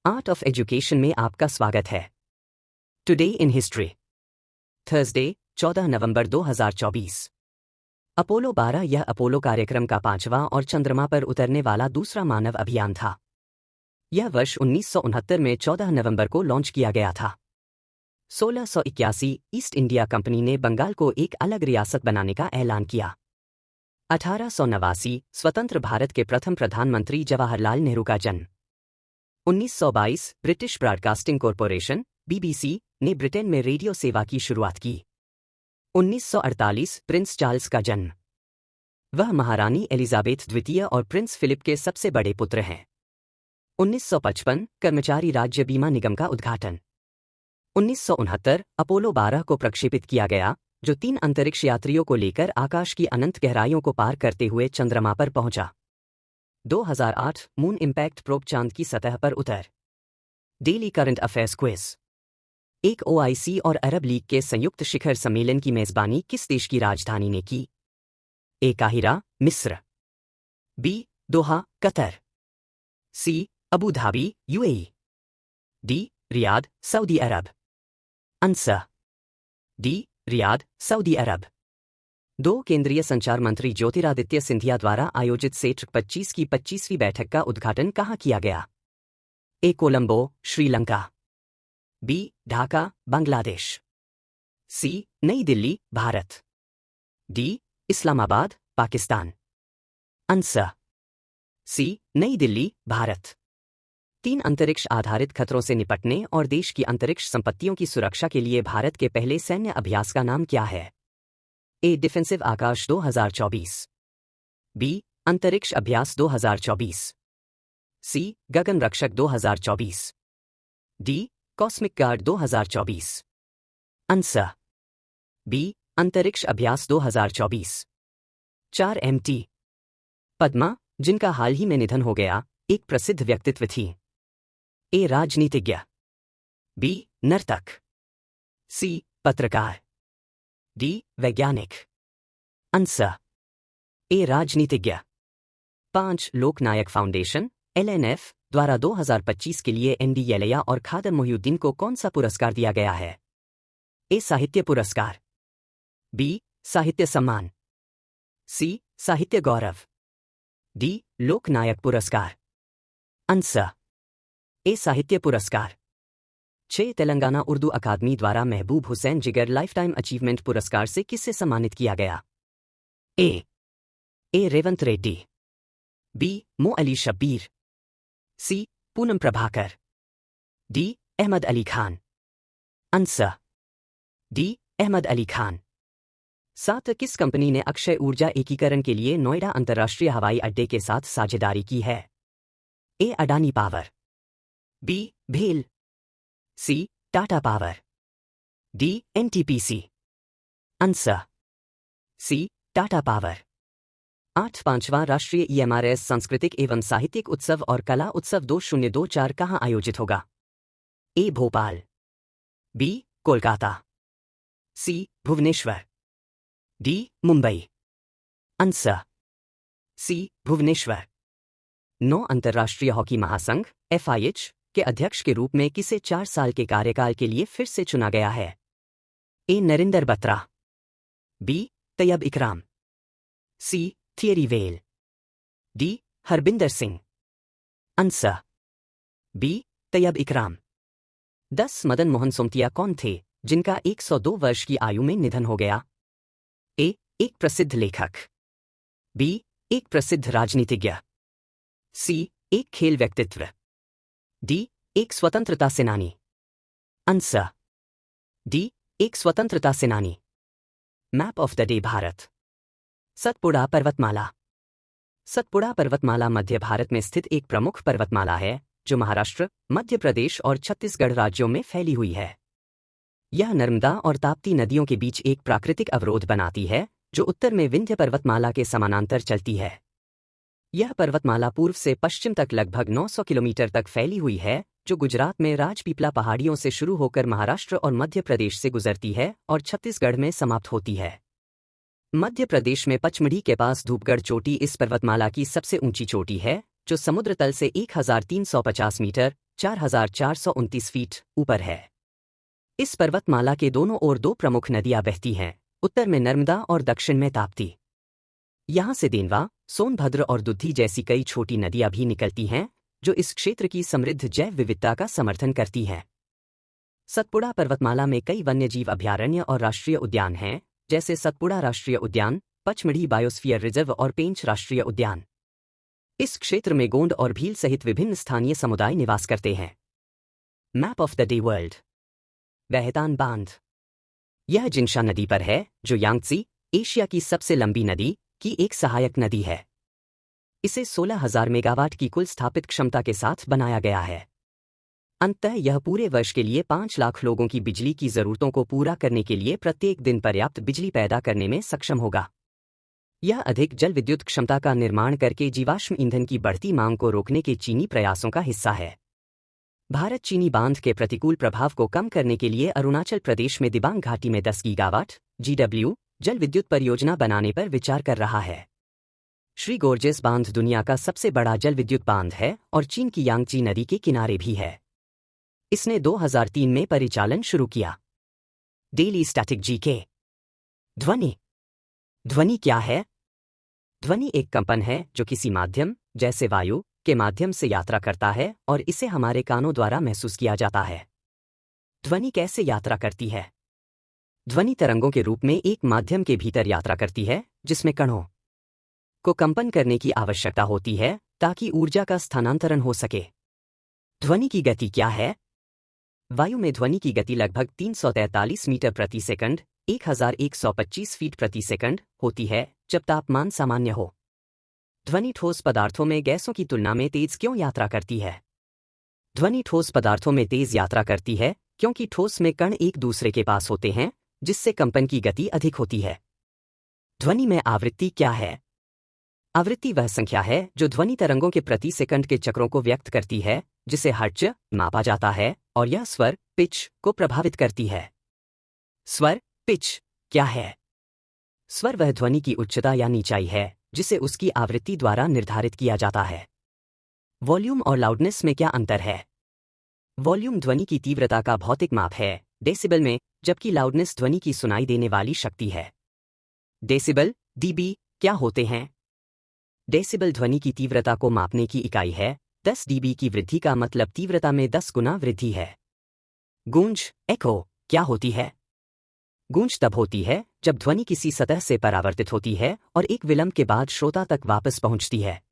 Art of education में आपका स्वागत है। Today in history, Thursday 14 November 2024। Apollo 12 यह अपोलो कार्यक्रम का 5वां और चंद्रमा पर उतरने वाला दूसरा मानव अभियान था। यह वर्ष 1969 में 14 नवंबर को लॉन्च किया गया था। 1681 ईस्ट इंडिया कंपनी ने बंगाल को एक अलग रियासत बनाने का ऐलान किया। 1889 स्वतंत्र भारत के प्रथम प्रधानमंत्री जवाहरलाल नेहरू का जन्म। 1922 ब्रिटिश ब्रॉडकास्टिंग कॉरपोरेशन (BBC) ने ब्रिटेन में रेडियो सेवा की शुरुआत की। 1948 प्रिंस चार्ल्स का जन्म। वह महारानी एलिजाबेथ द्वितीय और प्रिंस फिलिप के सबसे बड़े पुत्र हैं। 1955 कर्मचारी राज्य बीमा निगम का उद्घाटन। 1969 अपोलो 12 को प्रक्षेपित किया गया, जो 3 अंतरिक्ष यात्रियों को लेकर आकाश की अनंत गहराइयों को पार करते हुए चंद्रमा पर पहुंचा। 2008 मून इम्पैक्ट प्रोब चांद की सतह पर उतर। Daily current affairs quiz. एक OIC और अरब लीग के संयुक्त शिखर सम्मेलन की मेजबानी किस देश की राजधानी ने की? A काहिरा, मिस्र। B Doha, Qatar. C Abu Dhabi, UAE। D Riyadh, Saudi Arab. Answer D Riyadh, Saudi Arab. 2 केंद्रीय संचार मंत्री ज्योतिरादित्य सिंधिया द्वारा आयोजित सेट 25 की 25वीं बैठक का उद्घाटन कहाँ किया गया? A Colombo, Sri Lanka. B Dhaka, Bangladesh. C नई Delhi, Bharat. D Islamabad, Pakistan. Answer C नई दिल्ली, भारत। 3 अंतरिक्ष आधारित खतरों से निपटने और देश की अंतरिक्ष संपत्तियों की सुरक्षा के लिए भारत के पहले सैन्य अभ्यास का नाम क्या है? A defensive Akash 2024। B अंतरिक्ष अभ्यास 2024। C गगन रक्षक 2024। D cosmic guard 2024। Answer B अंतरिक्ष अभ्यास 2024। 4 MT। पद्मा, जिनका हाल ही में निधन हो गया, एक प्रसिद्ध व्यक्तित्व थी। A राजनीतिज्ञ। B नर्तक। C पत्रकार। D वैज्ञानिक। आंसर A राजनीतिज्ञ। 5 लोकनायक फाउंडेशन (LNF) द्वारा 2025 के लिए ND और खादर मोहिउद्दीन को कौन सा पुरस्कार दिया गया है? A साहित्य पुरस्कार। B साहित्य सम्मान। C साहित्य गौरव। D लोकनायक पुरस्कार। आंसर A साहित्य पुरस्कार। 6 तेलंगाना उर्दू अकादमी द्वारा महबूब हुसैन जिगर लाइफटाइम अचीवमेंट पुरस्कार से किससे सम्मानित किया गया? A Revanth Reddy. B Mo Ali Shabbir. C Poonam Prabhakar. D Ahmed Ali Khan. Answer D Ahmed Ali Khan. 7 किस कंपनी ने अक्षय ऊर्जा एकीकरण के लिए नोएडा अंतर्राष्ट्रीय हवाई अड्डे के साथ साझेदारी की है? A Adani power. B भेल। C Tata power. D NTPC। Answer C Tata power. 8वां राष्ट्रीय EMRS सांस्कृतिक एवं साहित्यिक उत्सव और कला उत्सव 2024 कहाँ आयोजित होगा? A Bhopal. B Kolkata. C Bhubaneswar. D Mumbai. Answer C Bhubaneswar. 9 अंतर्राष्ट्रीय हॉकी महासंघ (FIH) के अध्यक्ष के रूप में किसे 4 साल के कार्यकाल के लिए फिर से चुना गया है? A Narinder Batra. B Tayyab Ikram. C Thierry Weil. D Harbinder Singh. Answer B Tayyab Ikram. 10 Madan Mohan सोमतिया कौन थे, जिनका 102 वर्ष की आयु में निधन हो गया? A एक प्रसिद्ध लेखक। B एक प्रसिद्ध राजनीतिज्ञ। C एक खेल व्यक्तित्व। D एक स्वतंत्रता सेनानी। आंसर D एक स्वतंत्रता सेनानी। Map of the day Bharat. Satpura पर्वतमाला। सतपुड़ा पर्वतमाला मध्य भारत में स्थित एक प्रमुख पर्वतमाला है, जो महाराष्ट्र, मध्य प्रदेश और छत्तीसगढ़ राज्यों में फैली हुई है। यह नर्मदा और ताप्ती नदियों के बीच एक प्राकृतिक अवरोध बनाती है, जो उत्तर में विंध्य पर्वतमाला के समानांतर चलती है। यह पर्वतमाला पूर्व से पश्चिम तक लगभग 900 किलोमीटर तक फैली हुई है, जो गुजरात में राजपीपला पहाड़ियों से शुरू होकर महाराष्ट्र और मध्य प्रदेश से गुजरती है और छत्तीसगढ़ में समाप्त होती है। मध्य प्रदेश में पचमढ़ी के पास धूपगढ़ चोटी इस पर्वतमाला की सबसे ऊंची चोटी है, जो समुद्र तल से 1350 मीटर 4,429 फीट ऊपर है। इस पर्वतमाला के दोनों ओर दो प्रमुख नदियां बहती हैं, उत्तर में नर्मदा और दक्षिण में ताप्ती। यहां से देनवा, सोनभद्र और दुद्धी जैसी कई छोटी नदियां भी निकलती हैं, जो इस क्षेत्र की समृद्ध जैव विविधता का समर्थन करती हैं। सतपुड़ा पर्वतमाला में कई वन्यजीव अभयारण्य और राष्ट्रीय उद्यान हैं, जैसे सतपुड़ा राष्ट्रीय उद्यान, पचमढ़ी बायोस्फीयर रिजर्व और पेंच राष्ट्रीय उद्यान। इस क्षेत्र में गोंड और भील सहित विभिन्न स्थानीय समुदाय निवास करते हैं। Map of the day world. वहतान बांध। यह जिंगशा नदी पर है, जो यांगत्सी, एशिया की सबसे लंबी नदी, की एक सहायक नदी है। इसे 16,000 मेगावाट की कुल स्थापित क्षमता के साथ बनाया गया है। अंततः यह पूरे वर्ष के लिए 5 लाख लोगों की बिजली की जरूरतों को पूरा करने के लिए प्रत्येक दिन पर्याप्त बिजली पैदा करने में सक्षम होगा। यह अधिक जल विद्युत क्षमता का निर्माण करके जीवाश्म ईंधन की बढ़ती मांग को रोकने के चीनी प्रयासों का हिस्सा है। भारत चीनी बांध के प्रतिकूल प्रभाव को कम करने के लिए अरुणाचल प्रदेश में दिबांग घाटी में 10 गीगावाट GW जल विद्युत परियोजना बनाने पर विचार कर रहा है। श्री गोर्जेस बांध दुनिया का सबसे बड़ा जल विद्युत बांध है और चीन की यांगची नदी के किनारे भी है। इसने 2003 में परिचालन शुरू किया। Daily static GK. ध्वनि। ध्वनि क्या है? ध्वनि एक कंपन है जो किसी माध्यम, जैसे वायु, के माध्यम से यात्रा करता है और इसे हमारे कानों द्वारा महसूस किया जाता है। ध्वनि कैसे यात्रा करती है? ध्वनि तरंगों के रूप में एक माध्यम के भीतर यात्रा करती है, जिसमें कणों को कंपन करने की आवश्यकता होती है ताकि ऊर्जा का स्थानांतरण हो सके। ध्वनि की गति क्या है? वायु में ध्वनि की गति लगभग 343 मीटर प्रति सेकंड 1125 फीट प्रति सेकंड होती है, जब तापमान सामान्य हो। ध्वनि ठोस पदार्थों में गैसों की तुलना में तेज क्यों यात्रा करती है? ध्वनि ठोस पदार्थों में तेज यात्रा करती है क्योंकि ठोस में कण एक दूसरे के पास होते हैं, जिससे कंपन की गति अधिक होती है। ध्वनि में आवृत्ति क्या है? आवृत्ति वह संख्या है जो ध्वनि तरंगों के प्रति सेकंड के चक्रों को व्यक्त करती है, जिसे हर्ट्ज मापा जाता है, और यह स्वर, पिच, को प्रभावित करती है। स्वर, पिच क्या है? स्वर वह ध्वनि की उच्चता या नीचाई है जिसे उसकी आवृत्ति द्वारा निर्धारित किया जाता है। वॉल्यूम और लाउडनेस में क्या अंतर है? वॉल्यूम ध्वनि की तीव्रता का भौतिक माप है डेसिबल में, जबकि लाउडनेस ध्वनि की सुनाई देने वाली शक्ति है। डेसिबल, डीबी, क्या होते हैं? डेसिबल ध्वनि की तीव्रता को मापने की इकाई है। 10 डीबी की वृद्धि का मतलब तीव्रता में 10 गुना वृद्धि है। गूंज, एको, क्या होती है? गूंज तब होती है जब ध्वनि किसी सतह से परावर्तित होती है और एक विलंब के बाद श्रोता तक वापस पहुंचती है।